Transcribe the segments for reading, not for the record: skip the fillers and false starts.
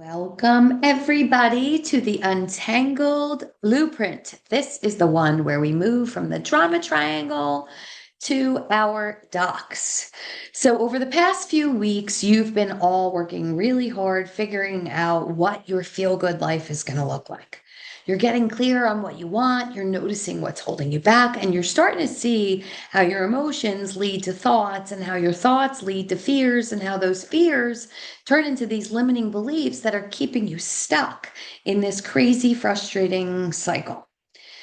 Welcome, everybody, to the Untangled Blueprint. This is the one where we move from the drama triangle to our docs. So, over the past few weeks, you've been all working really hard figuring out what your feel good life is going to look like. You're getting clear on what you want, you're noticing what's holding you back, and you're starting to see how your emotions lead to thoughts, and how your thoughts lead to fears, and how those fears turn into these limiting beliefs that are keeping you stuck in this crazy, frustrating cycle.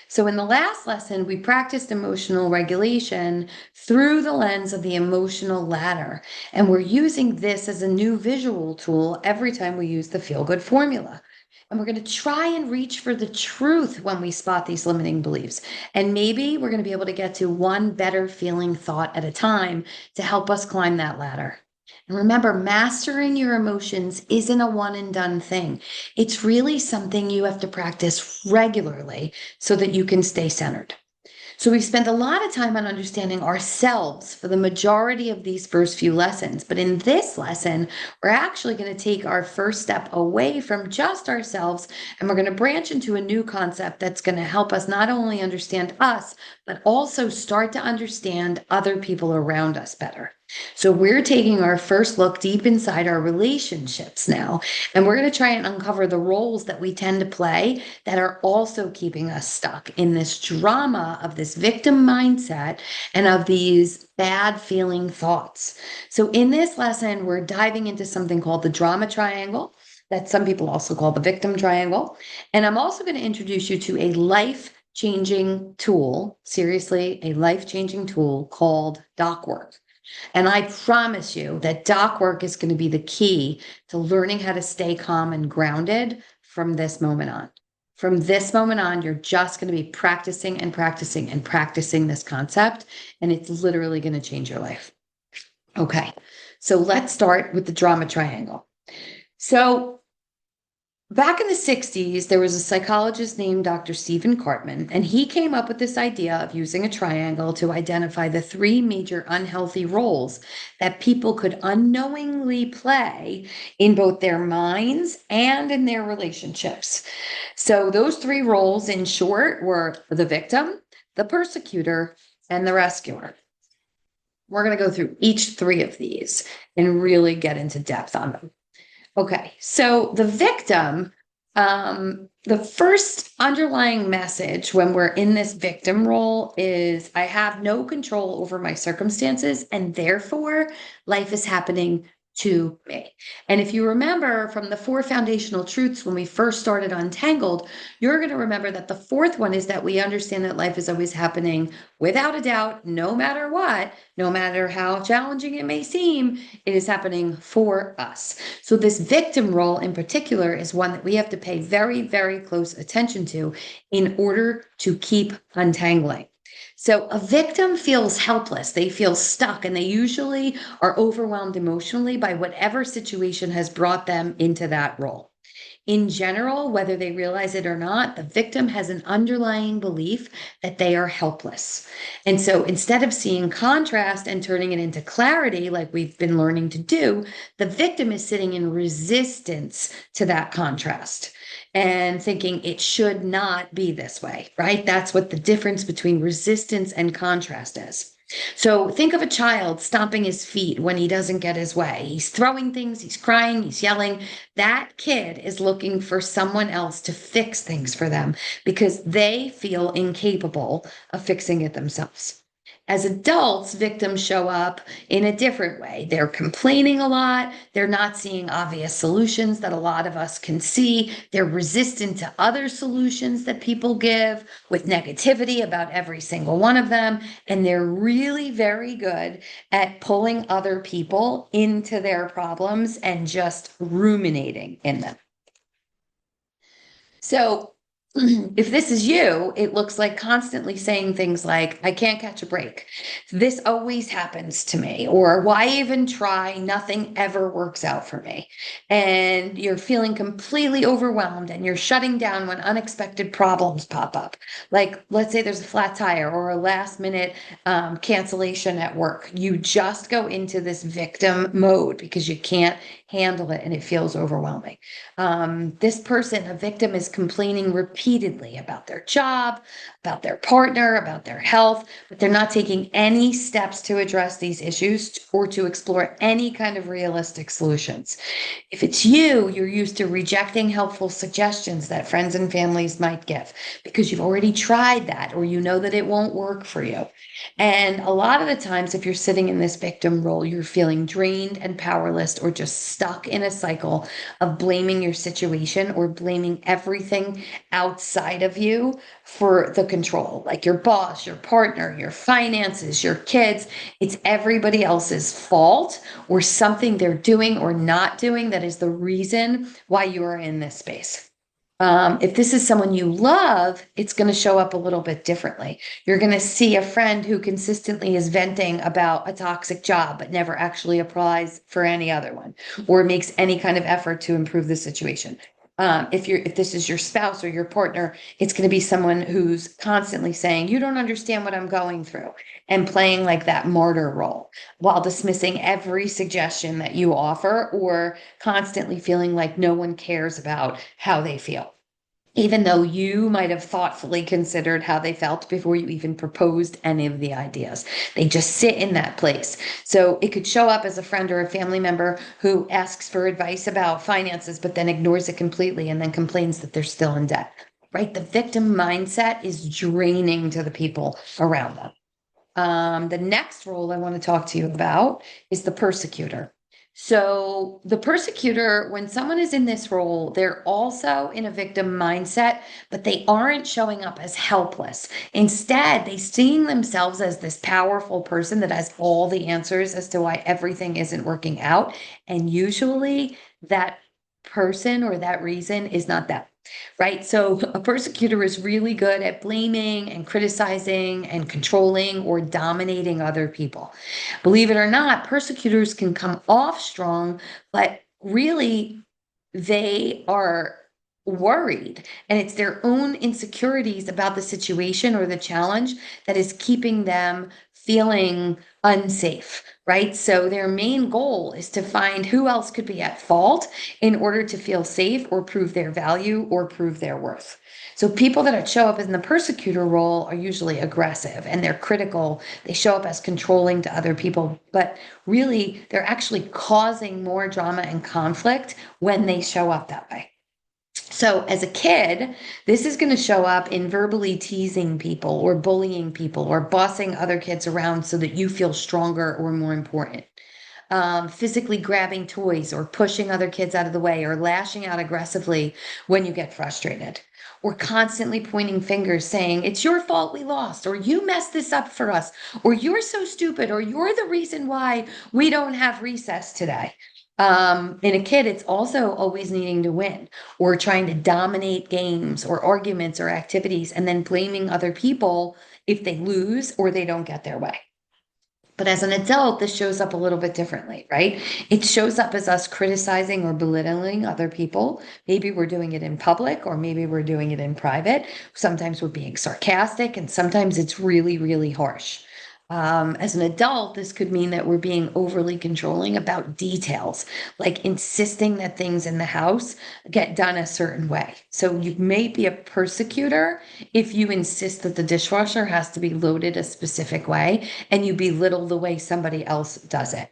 So, in the last lesson, we practiced emotional regulation through the lens of the emotional ladder. And we're using this as a new visual tool every time we use the feel good formula. And we're going to try and reach for the truth when we spot these limiting beliefs. And maybe we're going to be able to get to one better feeling thought at a time to help us climb that ladder. And remember, mastering your emotions isn't a one and done thing. It's really something you have to practice regularly so that you can stay centered. So we've spent a lot of time on understanding ourselves for the majority of these first few lessons. But in this lesson, we're actually going to take our first step away from just ourselves, and we're going to branch into a new concept that's going to help us not only understand us, but also start to understand other people around us better. So we're taking our first look deep inside our relationships now, and we're going to try and uncover the roles that we tend to play that are also keeping us stuck in this drama of this victim mindset and of these bad feeling thoughts. So in this lesson, we're diving into something called the drama triangle, that some people also call the victim triangle. And I'm also going to introduce you to a life-changing tool, seriously, a life-changing tool called doc work. And I promise you that doc work is going to be the key to learning how to stay calm and grounded from this moment on. From this moment on, you're just going to be practicing and practicing and practicing this concept, and it's literally going to change your life. Okay, so let's start with the drama triangle. So, back in the 60s, there was a psychologist named Dr. Stephen Cartman, and he came up with this idea of using a triangle to identify the three major unhealthy roles that people could unknowingly play in both their minds and in their relationships. So, those three roles, in short, were the victim, the persecutor, and the rescuer. We're going to go through each three of these and really get into depth on them. Okay, so the victim, the first underlying message when we're in this victim role is I have no control over my circumstances, and therefore life is happening to me. And if you remember from the four foundational truths when we first started Untangled, you're going to remember that the fourth one is that we understand that life is always happening without a doubt, no matter what, no matter how challenging it may seem, it is happening for us. So this victim role in particular is one that we have to pay very, very close attention to in order to keep untangling. So a victim feels helpless, they feel stuck, and they usually are overwhelmed emotionally by whatever situation has brought them into that role. In general, whether they realize it or not, the victim has an underlying belief that they are helpless. And so instead of seeing contrast and turning it into clarity, like we've been learning to do, the victim is sitting in resistance to that contrast and thinking it should not be this way, right? That's what the difference between resistance and contrast is. So think of a child stomping his feet when he doesn't get his way. He's throwing things, he's crying, he's yelling. That kid is looking for someone else to fix things for them because they feel incapable of fixing it themselves. As adults, victims show up in a different way. They're complaining a lot. They're not seeing obvious solutions that a lot of us can see. They're resistant to other solutions that people give with negativity about every single one of them. And they're really very good at pulling other people into their problems and just ruminating in them. So If this is you, it looks like constantly saying things like, I can't catch a break. This always happens to me. Or why even try? Nothing ever works out for me. And you're feeling completely overwhelmed and you're shutting down when unexpected problems pop up. Like, let's say there's a flat tire or a last minute cancellation at work. You just go into this victim mode because you can't handle it and it feels overwhelming. This person, a victim, is complaining repeatedly about their job, about their partner, about their health, but they're not taking any steps to address these issues or to explore any kind of realistic solutions. If it's you, you're used to rejecting helpful suggestions that friends and families might give because you've already tried that or you know that it won't work for you. And a lot of the times, if you're sitting in this victim role, you're feeling drained and powerless or just stuck in a cycle of blaming your situation or blaming everything outside of you for the control, like your boss, your partner, your finances, your kids. It's everybody else's fault or something they're doing or not doing that is the reason why you are in this space. If this is someone you love, it's going to show up a little bit differently. You're going to see a friend who consistently is venting about a toxic job, but never actually applies for any other one or makes any kind of effort to improve the situation. If this is your spouse or your partner, it's going to be someone who's constantly saying, you don't understand what I'm going through, and playing like that martyr role while dismissing every suggestion that you offer or constantly feeling like no one cares about how they feel, even though you might have thoughtfully considered how they felt before you even proposed any of the ideas. They just sit in that place. So it could show up as a friend or a family member who asks for advice about finances, but then ignores it completely and then complains that they're still in debt, right? The victim mindset is draining to the people around them. The next role I want to talk to you about is the persecutor. So, the persecutor, when someone is in this role, they're also in a victim mindset, but they aren't showing up as helpless. Instead, they seeing themselves as this powerful person that has all the answers as to why everything isn't working out. And usually, that person or that reason is not them, right? So a persecutor is really good at blaming and criticizing and controlling or dominating other people. Believe it or not, persecutors can come off strong, but really they are worried, and it's their own insecurities about the situation or the challenge that is keeping them feeling unsafe, right? So their main goal is to find who else could be at fault in order to feel safe or prove their value or prove their worth. So people that show up in the persecutor role are usually aggressive and they're critical. They show up as controlling to other people, but really they're actually causing more drama and conflict when they show up that way. So, as a kid, this is going to show up in verbally teasing people or bullying people or bossing other kids around so that you feel stronger or more important. Physically grabbing toys or pushing other kids out of the way or lashing out aggressively when you get frustrated. Or constantly pointing fingers saying, it's your fault we lost, or you messed this up for us, or you're so stupid, or you're the reason why we don't have recess today. In a kid, it's also always needing to win or trying to dominate games or arguments or activities and then blaming other people if they lose or they don't get their way. But as an adult, this shows up a little bit differently, right? It shows up as us criticizing or belittling other people. Maybe we're doing it in public or maybe we're doing it in private. Sometimes we're being sarcastic and sometimes it's really, really harsh. As an adult, this could mean that we're being overly controlling about details, like insisting that things in the house get done a certain way. So you may be a persecutor if you insist that the dishwasher has to be loaded a specific way and you belittle the way somebody else does it.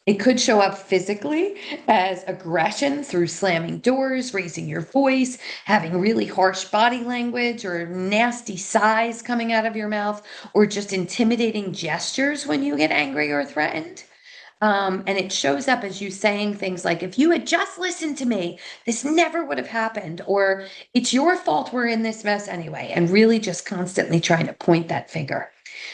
It could show up physically as aggression through slamming doors, raising your voice, having really harsh body language, or nasty sighs coming out of your mouth, or just intimidating gestures when you get angry or threatened. And it shows up as you saying things like, if you had just listened to me, this never would have happened, or it's your fault we're in this mess anyway, and really just constantly trying to point that finger.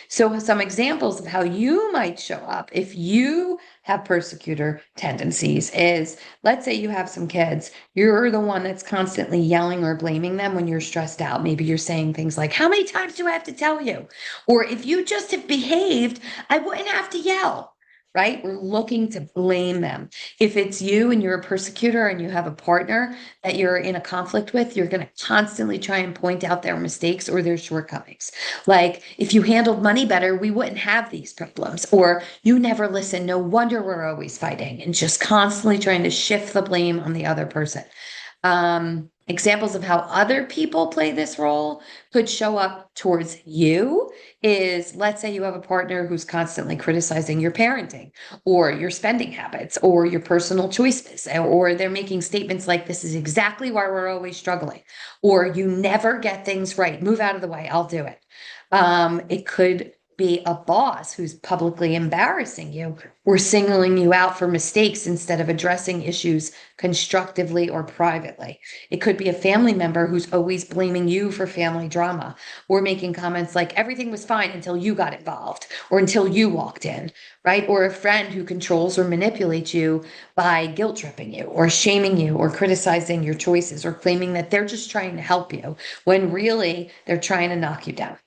So, some examples of how you might show up if you have persecutor tendencies is, let's say you have some kids, you're the one that's constantly yelling or blaming them when you're stressed out. Maybe you're saying things like, "How many times do I have to tell you?" Or, "If you just have behaved, I wouldn't have to yell." Right? We're looking to blame them. If it's you and you're a persecutor and you have a partner that you're in a conflict with, you're going to constantly try and point out their mistakes or their shortcomings. Like, "If you handled money better, we wouldn't have these problems." Or, "You never listen. No wonder we're always fighting." And just constantly trying to shift the blame on the other person. Examples of how other people play this role could show up towards you is, let's say you have a partner who's constantly criticizing your parenting or your spending habits or your personal choices, or they're making statements like, "This is exactly why we're always struggling," or, "You never get things right. Move out of the way. I'll do it." It could be a boss who's publicly embarrassing you or singling you out for mistakes instead of addressing issues constructively or privately. It could be a family member who's always blaming you for family drama or making comments like, "Everything was fine until you got involved," or "until you walked in," right? Or a friend who controls or manipulates you by guilt tripping you or shaming you or criticizing your choices or claiming that they're just trying to help you when really they're trying to knock you down.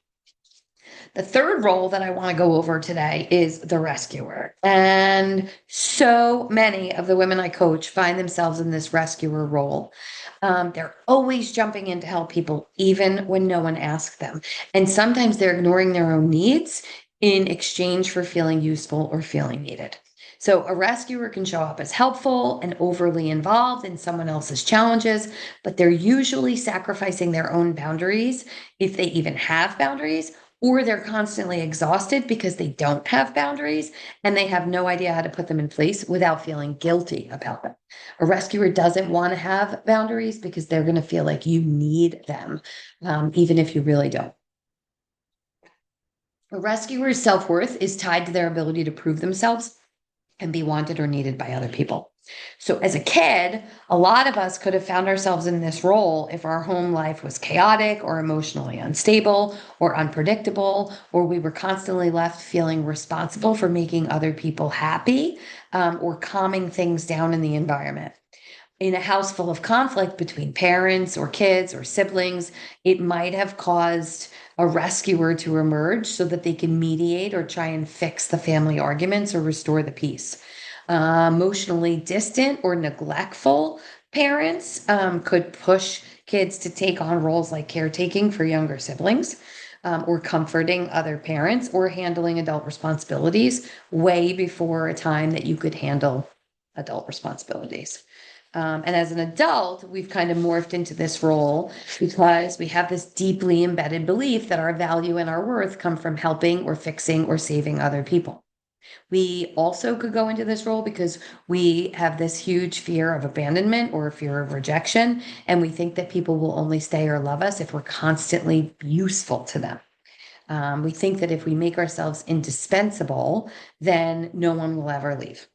The third role that I want to go over today is the rescuer. And so many of the women I coach find themselves in this rescuer role. They're always jumping in to help people, even when no one asks them. And sometimes they're ignoring their own needs in exchange for feeling useful or feeling needed. So, a rescuer can show up as helpful and overly involved in someone else's challenges, but they're usually sacrificing their own boundaries, if they even have boundaries, or they're constantly exhausted because they don't have boundaries and they have no idea how to put them in place without feeling guilty about them. A rescuer doesn't want to have boundaries because they're going to feel like you need them, even if you really don't. A rescuer's self worth is tied to their ability to prove themselves and be wanted or needed by other people. So, as a kid, a lot of us could have found ourselves in this role if our home life was chaotic or emotionally unstable or unpredictable, or we were constantly left feeling responsible for making other people happy, or calming things down in the environment. In a house full of conflict between parents or kids or siblings, it might have caused a rescuer to emerge so that they can mediate or try and fix the family arguments or restore the peace. Emotionally distant or neglectful parents could push kids to take on roles like caretaking for younger siblings, or comforting other parents, or handling adult responsibilities way before a time that you could handle adult responsibilities. And as an adult, we've kind of morphed into this role because we have this deeply embedded belief that our value and our worth come from helping or fixing or saving other people. We also could go into this role because we have this huge fear of abandonment or a fear of rejection. And we think that people will only stay or love us if we're constantly useful to them. We think that if we make ourselves indispensable, then no one will ever leave.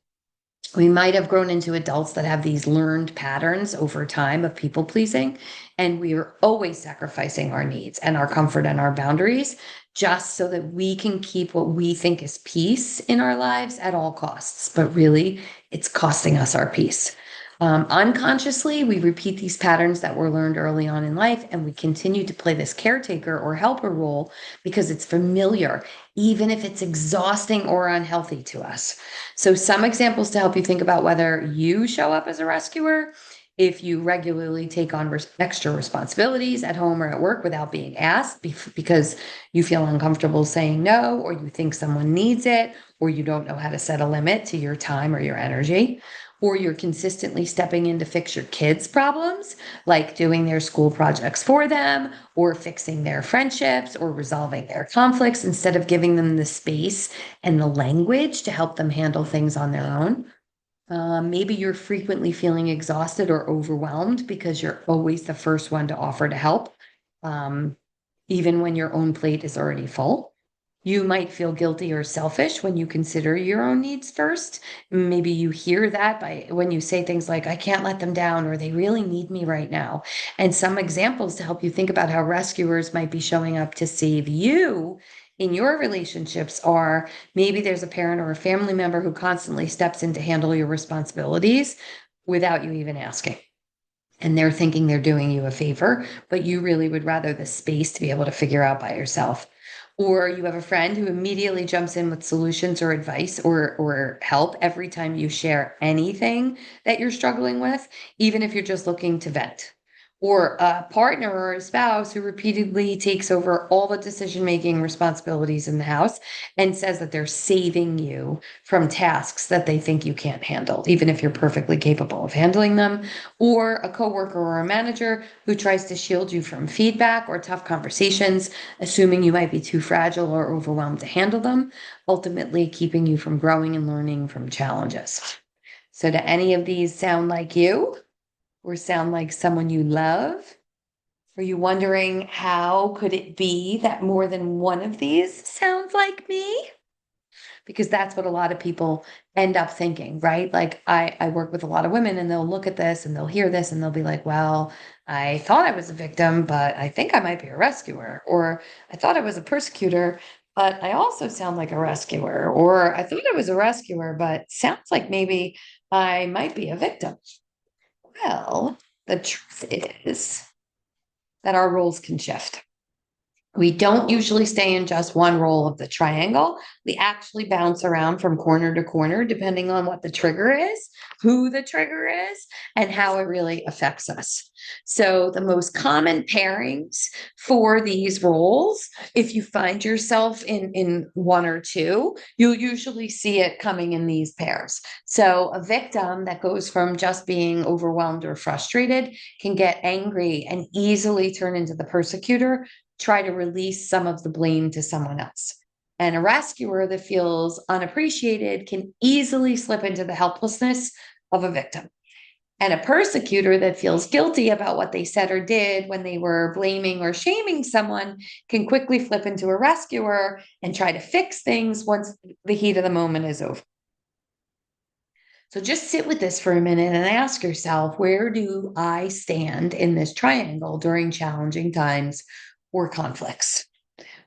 We might have grown into adults that have these learned patterns over time of people pleasing, and we are always sacrificing our needs and our comfort and our boundaries just so that we can keep what we think is peace in our lives at all costs. But really, it's costing us our peace. Unconsciously, we repeat these patterns that were learned early on in life, and we continue to play this caretaker or helper role because it's familiar, even if it's exhausting or unhealthy to us. So, some examples to help you think about whether you show up as a rescuer: if you regularly take on extra responsibilities at home or at work without being asked because you feel uncomfortable saying no, or you think someone needs it, or you don't know how to set a limit to your time or your energy, or you're consistently stepping in to fix your kids' problems, like doing their school projects for them, or fixing their friendships, or resolving their conflicts instead of giving them the space and the language to help them handle things on their own. Maybe you're frequently feeling exhausted or overwhelmed because you're always the first one to offer to help, um, even when your own plate is already full. You might feel guilty or selfish when you consider your own needs first. Maybe you hear that by when you say things like, "I can't let them down," or "They really need me right now." And some examples to help you think about how rescuers might be showing up to save you in your relationships are maybe there's a parent or a family member who constantly steps in to handle your responsibilities without you even asking. And they're thinking they're doing you a favor, but you really would rather the space to be able to figure out by yourself. Or you have a friend who immediately jumps in with solutions or advice or help every time you share anything that you're struggling with, even if you're just looking to vent. Or a partner or a spouse who repeatedly takes over all the decision making responsibilities in the house and says that they're saving you from tasks that they think you can't handle, even if you're perfectly capable of handling them. Or a coworker or a manager who tries to shield you from feedback or tough conversations, assuming you might be too fragile or overwhelmed to handle them, ultimately keeping you from growing and learning from challenges. So, do any of these sound like you or sound like someone you love? Are you wondering how could it be that more than one of these sounds like me? Because that's what a lot of people end up thinking, right? Like I work with a lot of women and they'll look at this and they'll hear this and they'll be like, well, I thought I was a victim, but I think I might be a rescuer. Or I thought I was a persecutor, but I also sound like a rescuer. Or I thought I was a rescuer, but sounds like maybe I might be a victim. Well, the truth is that our roles can shift. We don't usually stay in just one role of the triangle. We actually bounce around from corner to corner, depending on what the trigger is, who the trigger is, and how it really affects us. So, the most common pairings for these roles, if you find yourself in one or two, you'll usually see it coming in these pairs. So, a victim that goes from just being overwhelmed or frustrated can get angry and easily turn into the persecutor, try to release some of the blame to someone else. And a rescuer that feels unappreciated can easily slip into the helplessness of a victim. And a persecutor that feels guilty about what they said or did when they were blaming or shaming someone can quickly flip into a rescuer and try to fix things once the heat of the moment is over. So just sit with this for a minute and ask yourself, where do I stand in this triangle during challenging times or conflicts?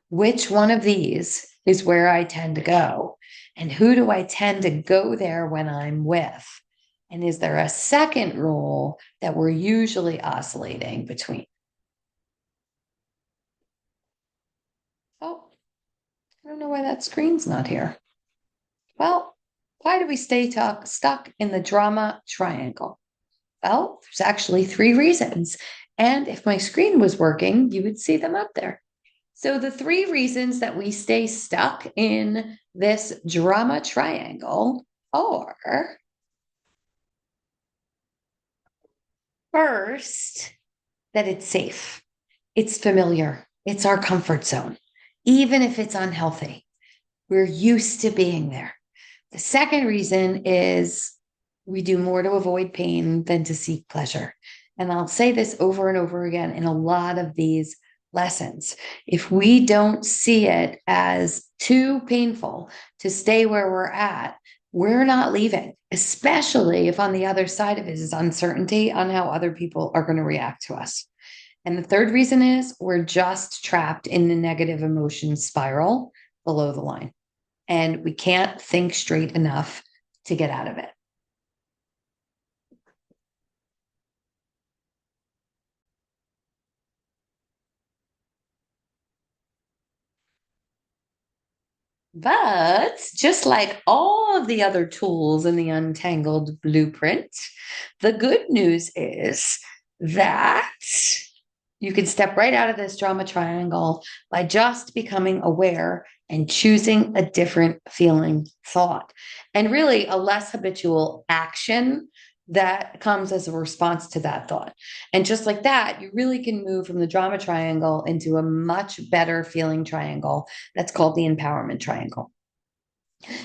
Which one of these is where I tend to go? And who do I tend to go there when I'm with? And is there a second role that we're usually oscillating between? Oh, I don't know why that screen's not here. Well, why do we stay stuck in the drama triangle? Well, there's actually three reasons. And if my screen was working, you would see them up there. So, the three reasons that we stay stuck in this drama triangle are first, that it's safe, it's familiar, it's our comfort zone, even if it's unhealthy. We're used to being there. The second reason is we do more to avoid pain than to seek pleasure. And I'll say this over and over again in a lot of these lessons. If we don't see it as too painful to stay where we're at, we're not leaving, especially if on the other side of it is uncertainty on how other people are going to react to us. And the third reason is we're just trapped in the negative emotion spiral below the line. And we can't think straight enough to get out of it. But just like all of the other tools in the Untangled blueprint, the good news is that you can step right out of this drama triangle by just becoming aware and choosing a different feeling thought and really a less habitual action that comes as a response to that thought. And just like that, you really can move from the drama triangle into a much better feeling triangle that's called the empowerment triangle.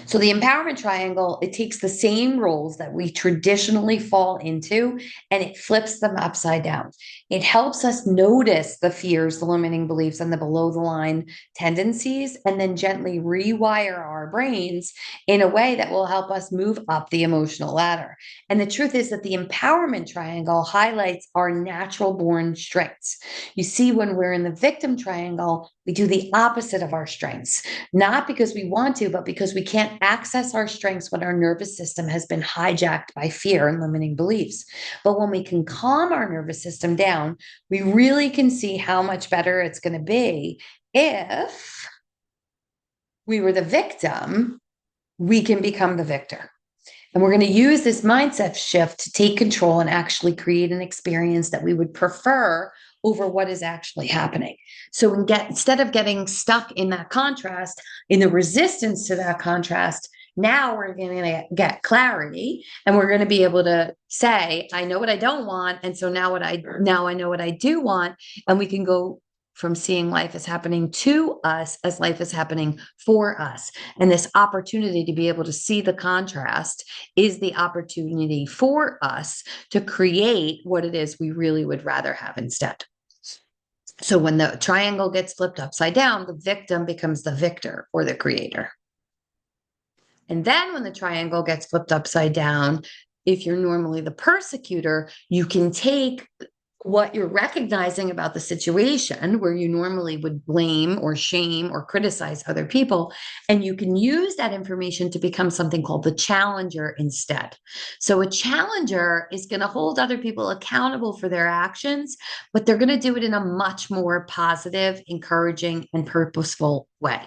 So the empowerment triangle, it takes the same roles that we traditionally fall into and it flips them upside down. It helps us notice the fears, the limiting beliefs, and the below the line tendencies, and then gently rewire our brains in a way that will help us move up the emotional ladder. And the truth is that the empowerment triangle highlights our natural born strengths. You see, when we're in the victim triangle, we do the opposite of our strengths, not because we want to, but because we can't access our strengths when our nervous system has been hijacked by fear and limiting beliefs. But when we can calm our nervous system down, we really can see how much better it's going to be if we were the victim, we can become the victor. And we're going to use this mindset shift to take control and actually create an experience that we would prefer over what is actually happening. So instead of getting stuck in that contrast, in the resistance to that contrast, now we're going to get clarity and we're going to be able to say, I know what I don't want. And so now I know what I do want. And we can go from seeing life as happening to us as life is happening for us. And this opportunity to be able to see the contrast is the opportunity for us to create what it is we really would rather have instead. So when the triangle gets flipped upside down, the victim becomes the victor or the creator. And then when the triangle gets flipped upside down, if you're normally the persecutor, you can take what you're recognizing about the situation where you normally would blame or shame or criticize other people, and you can use that information to become something called the challenger instead. So a challenger is going to hold other people accountable for their actions, but they're going to do it in a much more positive, encouraging, and purposeful way.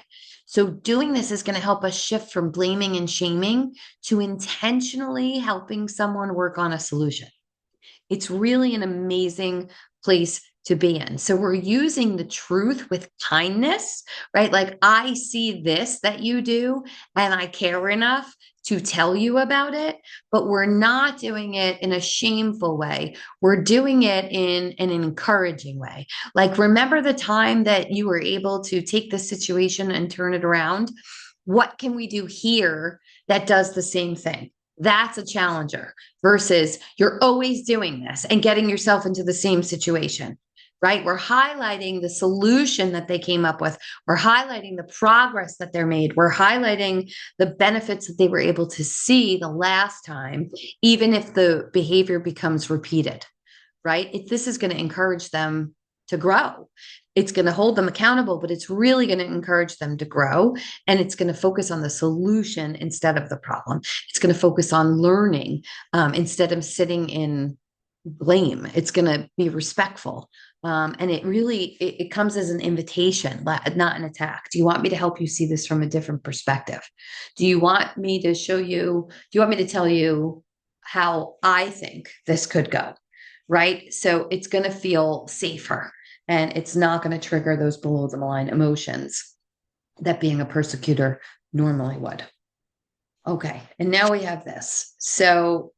So doing this is going to help us shift from blaming and shaming to intentionally helping someone work on a solution. It's really an amazing place to be in. So we're using the truth with kindness, right? Like, I see this that you do, and I care enough to tell you about it, but we're not doing it in a shameful way. We're doing it in an encouraging way. Like, remember the time that you were able to take the situation and turn it around? What can we do here that does the same thing? That's a challenger versus you're always doing this and getting yourself into the same situation, right? We're highlighting the solution that they came up with. We're highlighting the progress that they're made. We're highlighting the benefits that they were able to see the last time, even if the behavior becomes repeated, right? This is going to encourage them to grow. It's going to hold them accountable, but it's really going to encourage them to grow. And it's going to focus on the solution instead of the problem. It's going to focus on learning instead of sitting in blame. It's going to be respectful. And it comes as an invitation, not an attack. Do you want me to help you see this from a different perspective? Do you want me to tell you how I think this could go? Right? So it's going to feel safer and it's not going to trigger those below the line emotions that being a persecutor normally would. Okay. And now we have this. So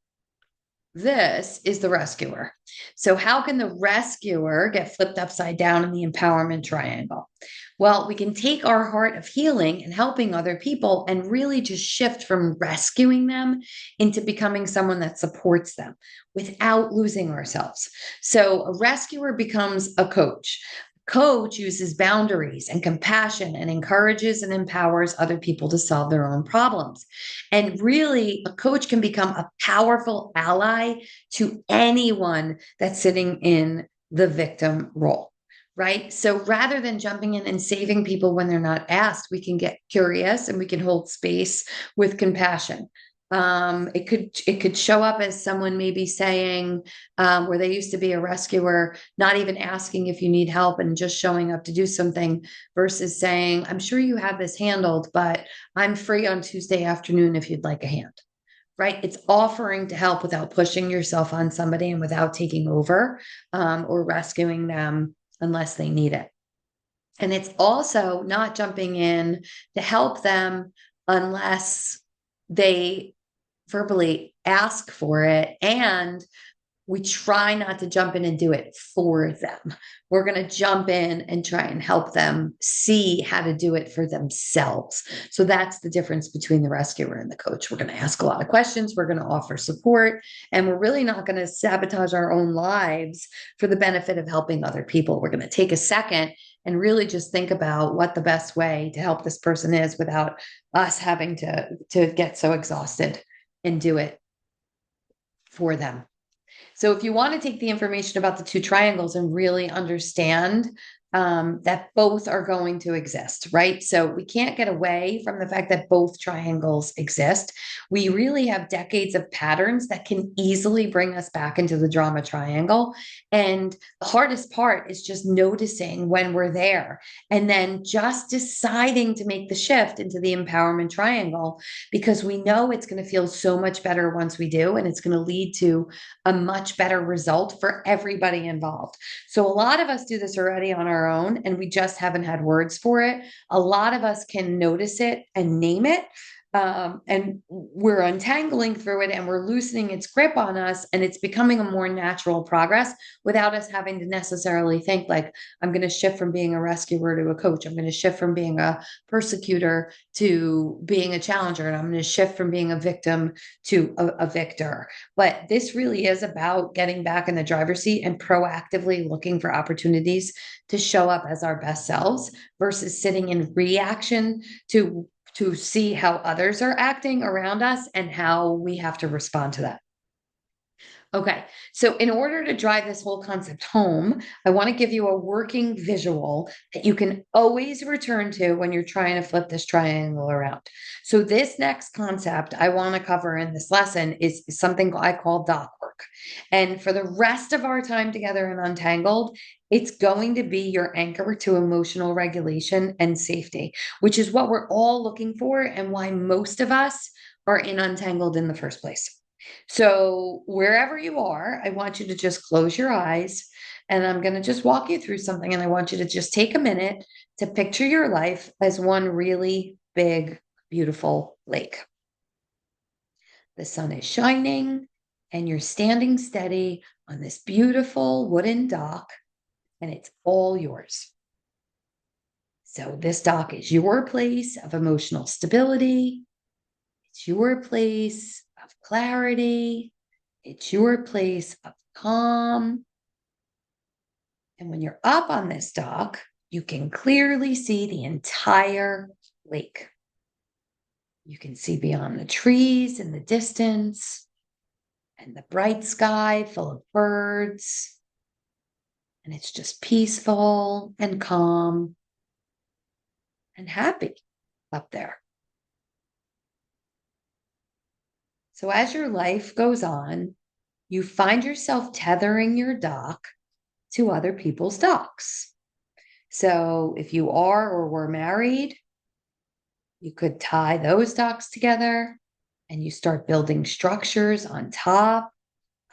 this is the rescuer. So how can the rescuer get flipped upside down in the empowerment triangle? Well, we can take our heart of healing and helping other people and really just shift from rescuing them into becoming someone that supports them without losing ourselves. So a rescuer becomes a coach. Coach uses boundaries and compassion and encourages and empowers other people to solve their own problems. And really, a coach can become a powerful ally to anyone that's sitting in the victim role, right? So rather than jumping in and saving people when they're not asked, we can get curious and we can hold space with compassion. It could show up as someone maybe saying, where they used to be a rescuer, not even asking if you need help and just showing up to do something versus saying, I'm sure you have this handled, but I'm free on Tuesday afternoon if you'd like a hand, right? It's offering to help without pushing yourself on somebody and without taking over, or rescuing them unless they need it. And it's also not jumping in to help them unless they verbally ask for it and we try not to jump in and do it for them. We're going to jump in and try and help them see how to do it for themselves. So that's the difference between the rescuer and the coach. We're going to ask a lot of questions. We're going to offer support, and we're really not going to sabotage our own lives for the benefit of helping other people. We're going to take a second and really just think about what the best way to help this person is without us having to get so exhausted and do it for them. So if you want to take the information about the two triangles and really understand that both are going to exist, right? So we can't get away from the fact that both triangles exist. We really have decades of patterns that can easily bring us back into the drama triangle. And the hardest part is just noticing when we're there and then just deciding to make the shift into the empowerment triangle, because we know it's going to feel so much better once we do, and it's going to lead to a much better result for everybody involved. So a lot of us do this already on our own, and we just haven't had words for it. A lot of us can notice it and name it. And we're untangling through it and we're loosening its grip on us, and it's becoming a more natural progress without us having to necessarily think like, I'm going to shift from being a rescuer to a coach. I'm going to shift from being a persecutor to being a challenger. And I'm going to shift from being a victim to a victor. But this really is about getting back in the driver's seat and proactively looking for opportunities to show up as our best selves versus sitting in reaction to see how others are acting around us and how we have to respond to that. Okay, so in order to drive this whole concept home, I want to give you a working visual that you can always return to when you're trying to flip this triangle around. So this next concept I want to cover in this lesson is something I call doc work. And for the rest of our time together in Untangled, it's going to be your anchor to emotional regulation and safety, which is what we're all looking for and why most of us are in Untangled in the first place. So, wherever you are, I want you to just close your eyes, and I'm going to just walk you through something. And I want you to just take a minute to picture your life as one really big, beautiful lake. The sun is shining, and you're standing steady on this beautiful wooden dock, and it's all yours. So, this dock is your place of emotional stability, it's your place of clarity. It's your place of calm. And when you're up on this dock, you can clearly see the entire lake. You can see beyond the trees in the distance and the bright sky full of birds. And it's just peaceful and calm and happy up there. So as your life goes on, you find yourself tethering your dock to other people's docks. So if you are or were married, you could tie those docks together and you start building structures on top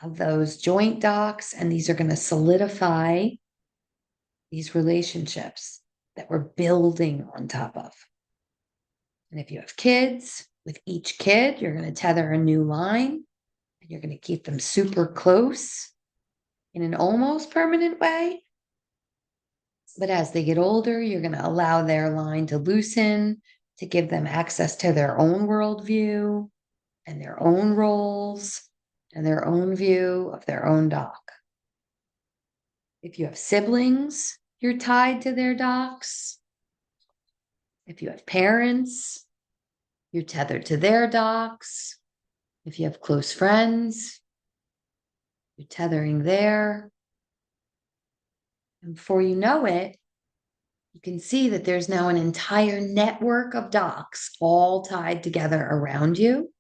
of those joint docks. And these are going to solidify these relationships that we're building on top of. And if you have kids, with each kid, you're going to tether a new line and you're going to keep them super close in an almost permanent way. But as they get older, you're going to allow their line to loosen to give them access to their own worldview and their own roles and their own view of their own dock. If you have siblings, you're tied to their docks. If you have parents, you're tethered to their docks. If you have close friends, you're tethering there. And before you know it, you can see that there's now an entire network of docks all tied together around you.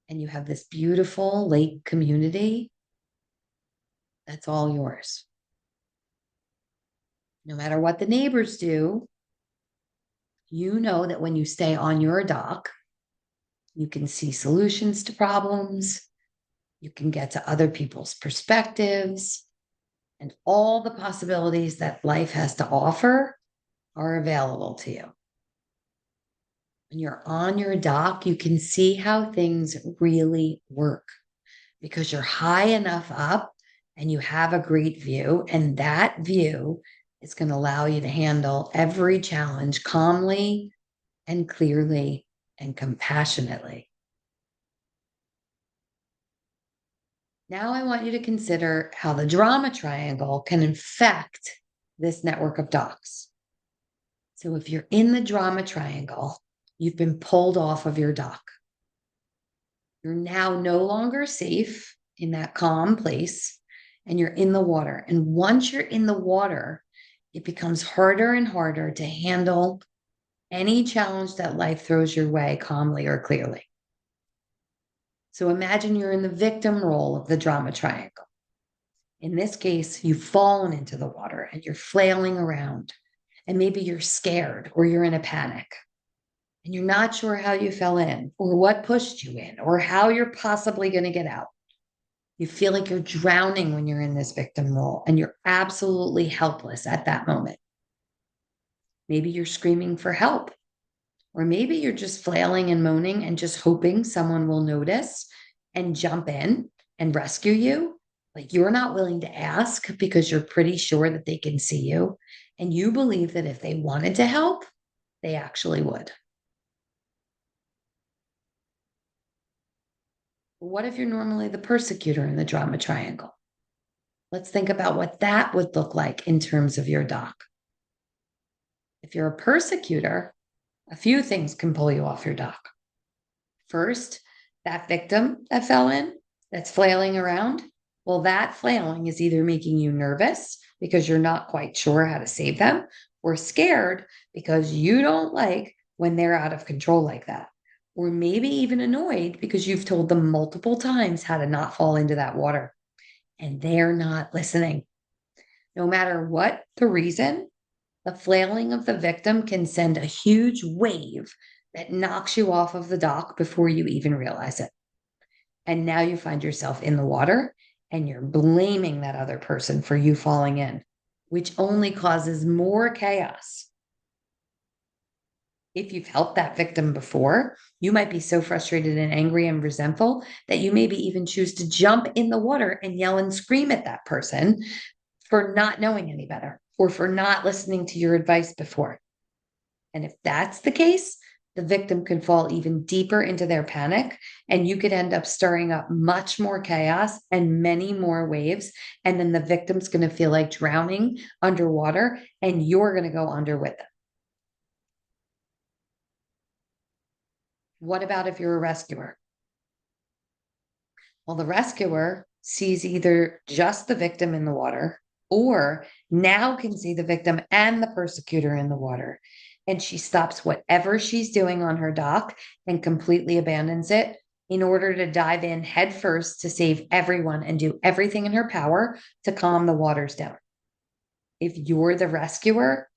And you have this beautiful lake community that's all yours. No matter what the neighbors do, you know that when you stay on your dock, you can see solutions to problems, you can get to other people's perspectives, and all the possibilities that life has to offer are available to you. When you're on your dock, you can see how things really work. because you're high enough up and you have a great view. And that view is going to allow you to handle every challenge calmly and clearly and compassionately. Now, I want you to consider how the drama triangle can infect this network of docks. So, if you're in the drama triangle, you've been pulled off of your dock. You're now no longer safe in that calm place and you're in the water. And once you're in the water, it becomes harder and harder to handle any challenge that life throws your way calmly or clearly. So imagine you're in the victim role of the drama triangle. In this case, you've fallen into the water and you're flailing around, and maybe you're scared or you're in a panic and you're not sure how you fell in or what pushed you in or how you're possibly going to get out. You feel like you're drowning when you're in this victim role and you're absolutely helpless at that moment. Maybe you're screaming for help, or maybe you're just flailing and moaning and just hoping someone will notice and jump in and rescue you. Like you're not willing to ask because you're pretty sure that they can see you. And you believe that if they wanted to help, they actually would. What if you're normally the persecutor in the drama triangle? Let's think about what that would look like in terms of your doc. If you're a persecutor, a few things can pull you off your dock. First, that victim that fell in, that's flailing around, well, that flailing is either making you nervous because you're not quite sure how to save them, or scared because you don't like when they're out of control like that. Or maybe even annoyed because you've told them multiple times how to not fall into that water and they're not listening. No matter what the reason, the flailing of the victim can send a huge wave that knocks you off of the dock before you even realize it. And now you find yourself in the water and you're blaming that other person for you falling in, which only causes more chaos. If you've helped that victim before, you might be so frustrated and angry and resentful that you maybe even choose to jump in the water and yell and scream at that person for not knowing any better or for not listening to your advice before. And if that's the case, the victim can fall even deeper into their panic, and you could end up stirring up much more chaos and many more waves. And then the victim's going to feel like drowning underwater, and you're going to go under with them. What about if you're a rescuer? Well, the rescuer sees either just the victim in the water or now can see the victim and the persecutor in the water. And she stops whatever she's doing on her dock and completely abandons it in order to dive in headfirst to save everyone and do everything in her power to calm the waters down. If you're the rescuer,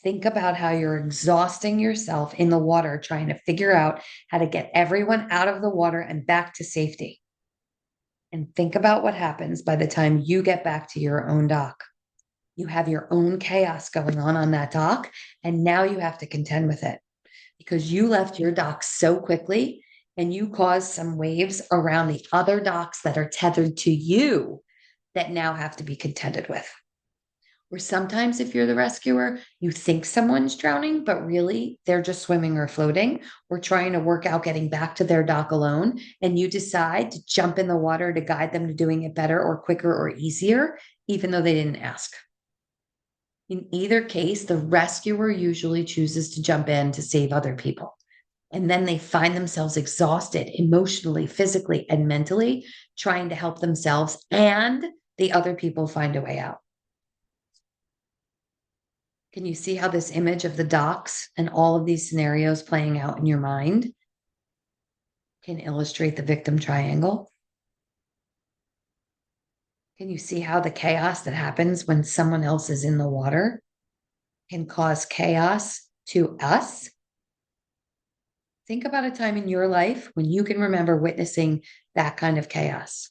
think about how you're exhausting yourself in the water trying to figure out how to get everyone out of the water and back to safety. And think about what happens by the time you get back to your own dock. You have your own chaos going on that dock, and now you have to contend with it because you left your dock so quickly and you caused some waves around the other docks that are tethered to you that now have to be contended with. Or sometimes, if you're the rescuer, you think someone's drowning, but really they're just swimming or floating or trying to work out getting back to their dock alone. And you decide to jump in the water to guide them to doing it better or quicker or easier, even though they didn't ask. In either case, the rescuer usually chooses to jump in to save other people. And then they find themselves exhausted emotionally, physically, and mentally, trying to help themselves and the other people find a way out. Can you see how this image of the docks and all of these scenarios playing out in your mind can illustrate the victim triangle? Can you see how the chaos that happens when someone else is in the water can cause chaos to us? Think about a time in your life when you can remember witnessing that kind of chaos.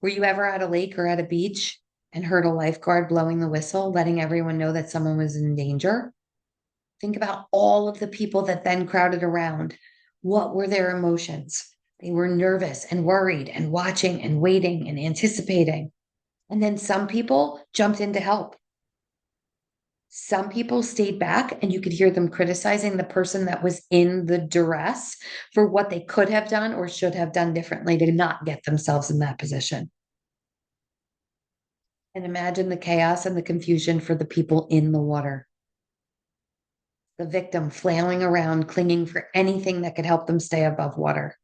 Were you ever at a lake or at a beach and heard a lifeguard blowing the whistle, letting everyone know that someone was in danger? Think about all of the people that then crowded around. What were their emotions? They were nervous and worried and watching and waiting and anticipating. And then some people jumped in to help. Some people stayed back and you could hear them criticizing the person that was in the duress for what they could have done or should have done differently to not get themselves in that position. And imagine the chaos and the confusion for the people in the water. The victim flailing around, clinging for anything that could help them stay above water,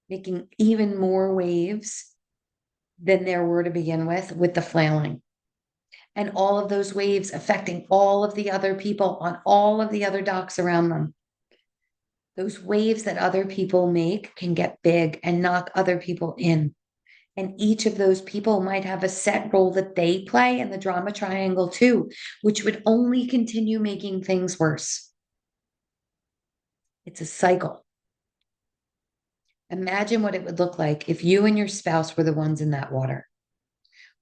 making even more waves than there were to begin with the flailing. And all of those waves affecting all of the other people on all of the other docks around them. Those waves that other people make can get big and knock other people in. And each of those people might have a set role that they play in the drama triangle too, which would only continue making things worse. It's a cycle. Imagine what it would look like if you and your spouse were the ones in that water.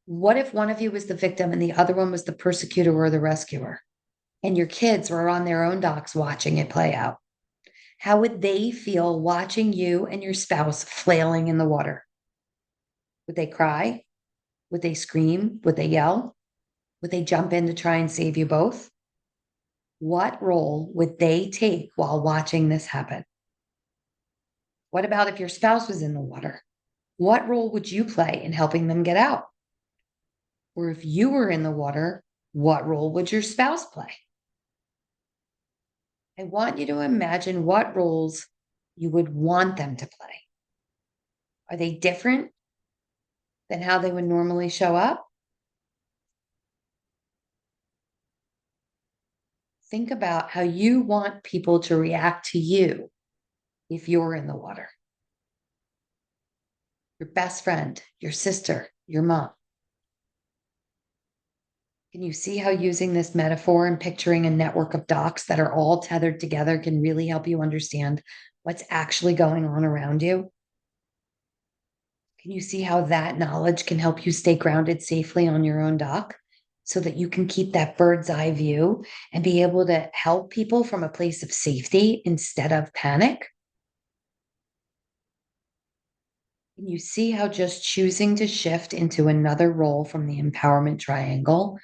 What if one of you was the victim and the other one was the persecutor or the rescuer? And your kids were on their own docks watching it play out. How would they feel watching you and your spouse flailing in the water? Would they cry? Would they scream? Would they yell? Would they jump in to try and save you both? What role would they take while watching this happen? What about if your spouse was in the water? What role would you play in helping them get out? Or if you were in the water, what role would your spouse play? I want you to imagine what roles you would want them to play. Are they different than how they would normally show up? Think about how you want people to react to you if you're in the water. Your best friend, your sister, your mom. Can you see how using this metaphor and picturing a network of docks that are all tethered together can really help you understand what's actually going on around you? Can you see how that knowledge can help you stay grounded safely on your own dock so that you can keep that bird's eye view and be able to help people from a place of safety instead of panic? Can you see how just choosing to shift into another role from the empowerment triangle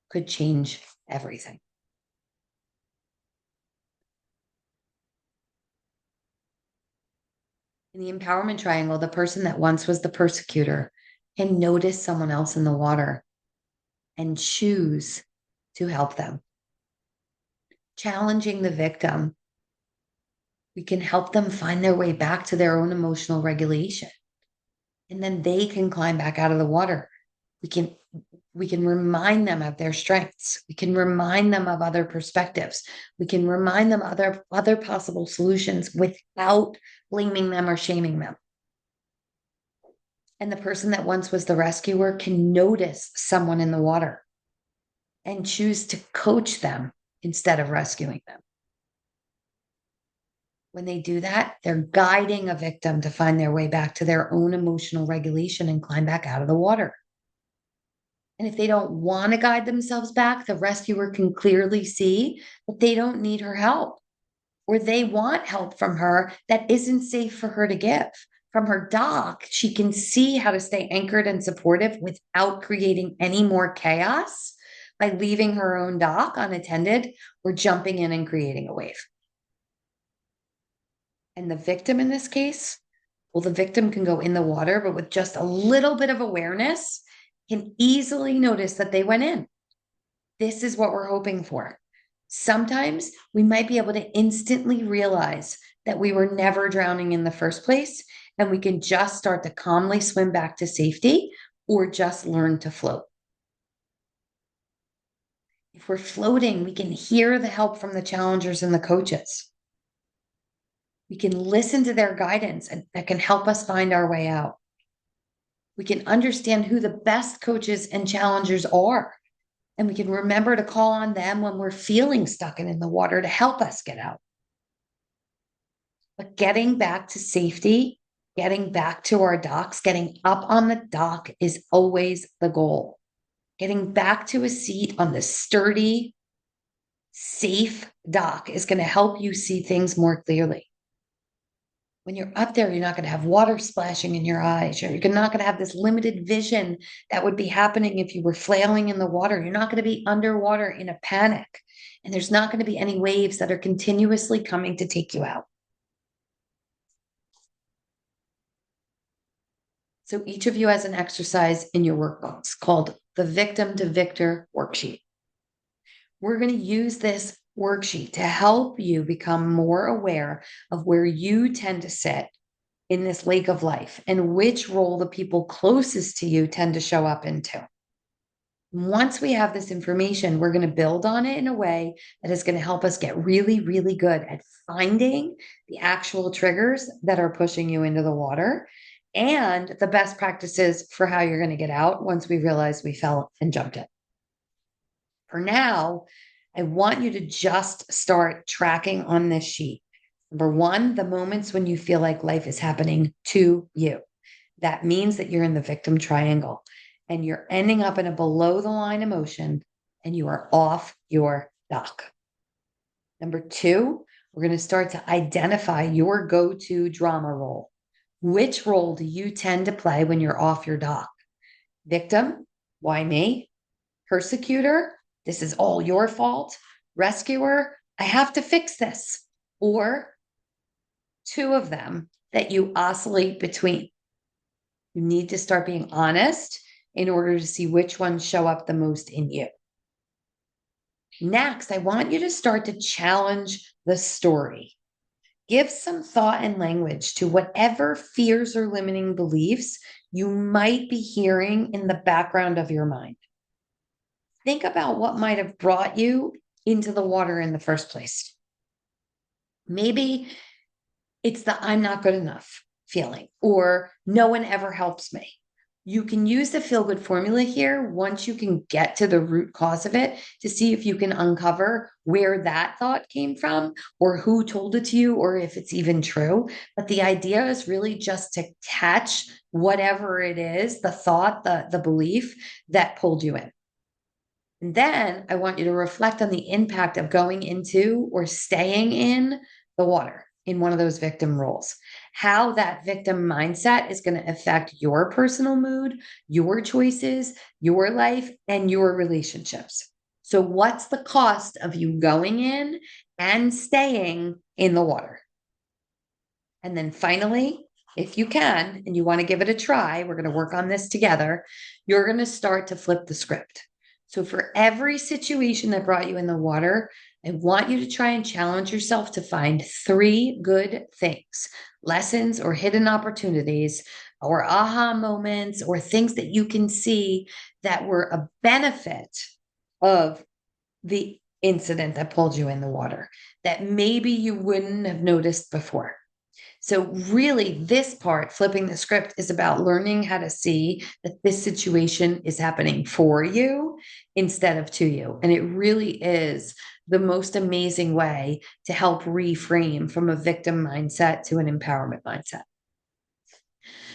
could change everything? In the empowerment triangle, the person that once was the persecutor can notice someone else in the water and choose to help them. Challenging the victim, we can help them find their way back to their own emotional regulation. And then they can climb back out of the water. We can remind them of their strengths. We can remind them of other perspectives. We can remind them of other possible solutions without blaming them or shaming them. And the person that once was the rescuer can notice someone in the water and choose to coach them instead of rescuing them. When they do that, they're guiding a victim to find their way back to their own emotional regulation and climb back out of the water. And if they don't want to guide themselves back, the rescuer can clearly see that they don't need her help, or they want help from her that isn't safe for her to give. From her dock, she can see how to stay anchored and supportive without creating any more chaos by leaving her own dock unattended or jumping in and creating a wave. And the victim in this case, well, the victim can go in the water, but with just a little bit of awareness, can easily notice that they went in. This is what we're hoping for. Sometimes we might be able to instantly realize that we were never drowning in the first place, and we can just start to calmly swim back to safety or just learn to float. If we're floating, we can hear the help from the challengers and the coaches. We can listen to their guidance and that can help us find our way out. We can understand who the best coaches and challengers are. And we can remember to call on them when we're feeling stuck and in the water to help us get out. But getting back to safety, getting back to our docks, getting up on the dock is always the goal. Getting back to a seat on the sturdy, safe dock is going to help you see things more clearly. When you're up there, you're not going to have water splashing in your eyes. You're not going to have this limited vision that would be happening if you were flailing in the water. You're not going to be underwater in a panic. And there's not going to be any waves that are continuously coming to take you out. So each of you has an exercise in your workbooks called the Victim to Victor worksheet. We're going to use this worksheet to help you become more aware of where you tend to sit in this lake of life and which role the people closest to you tend to show up into. Once we have this information, we're going to build on it in a way that is going to help us get really, really good at finding the actual triggers that are pushing you into the water and the best practices for how you're going to get out once we realize we fell and jumped in. For now, I want you to just start tracking on this sheet. Number one, the moments when you feel like life is happening to you. That means that you're in the victim triangle and you're ending up in a below the line emotion and you are off your dock. Number two, we're going to start to identify your go-to drama role. Which role do you tend to play when you're off your dock? Victim, why me? Persecutor, this is all your fault. Rescuer, I have to fix this. Or two of them that you oscillate between. You need to start being honest in order to see which ones show up the most in you. Next, I want you to start to challenge the story. Give some thought and language to whatever fears or limiting beliefs you might be hearing in the background of your mind. Think about what might have brought you into the water in the first place. Maybe it's the I'm not good enough feeling, or no one ever helps me. You can use the feel good formula here once you can get to the root cause of it to see if you can uncover where that thought came from or who told it to you or if it's even true. But the idea is really just to catch whatever it is, the thought, the belief that pulled you in. And then I want you to reflect on the impact of going into or staying in the water in one of those victim roles, how that victim mindset is going to affect your personal mood, your choices, your life, and your relationships. So what's the cost of you going in and staying in the water? And then finally, if you can, and you want to give it a try, we're going to work on this together. You're going to start to flip the script. So for every situation that brought you in the water, I want you to try and challenge yourself to find 3 good things, lessons or hidden opportunities or aha moments or things that you can see that were a benefit of the incident that pulled you in the water that maybe you wouldn't have noticed before. So really this part, flipping the script, is about learning how to see that this situation is happening for you instead of to you. And it really is the most amazing way to help reframe from a victim mindset to an empowerment mindset.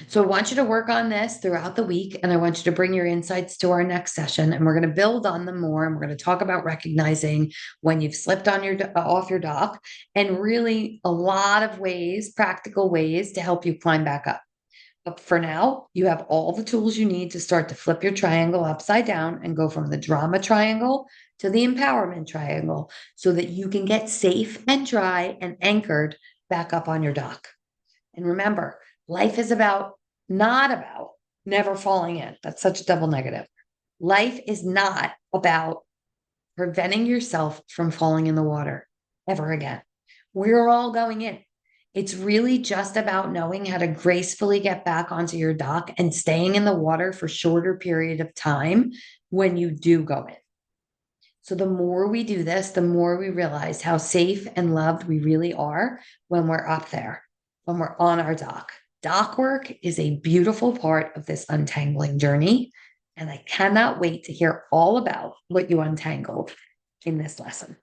So I want you to work on this throughout the week, and I want you to bring your insights to our next session, and we're going to build on them more, and we're going to talk about recognizing when you've slipped on your off your dock, and really a lot of ways, practical ways to help you climb back up. But for now, you have all the tools you need to start to flip your triangle upside down and go from the drama triangle to the empowerment triangle so that you can get safe and dry and anchored back up on your dock. And remember, life is not about never falling in. That's such a double negative. Life is not about preventing yourself from falling in the water ever again. We're all going in. It's really just about knowing how to gracefully get back onto your dock and staying in the water for shorter period of time when you do go in. So the more we do this, the more we realize how safe and loved we really are when we're up there, when we're on our dock. Dock work is a beautiful part of this untangling journey, and I cannot wait to hear all about what you untangled in this lesson.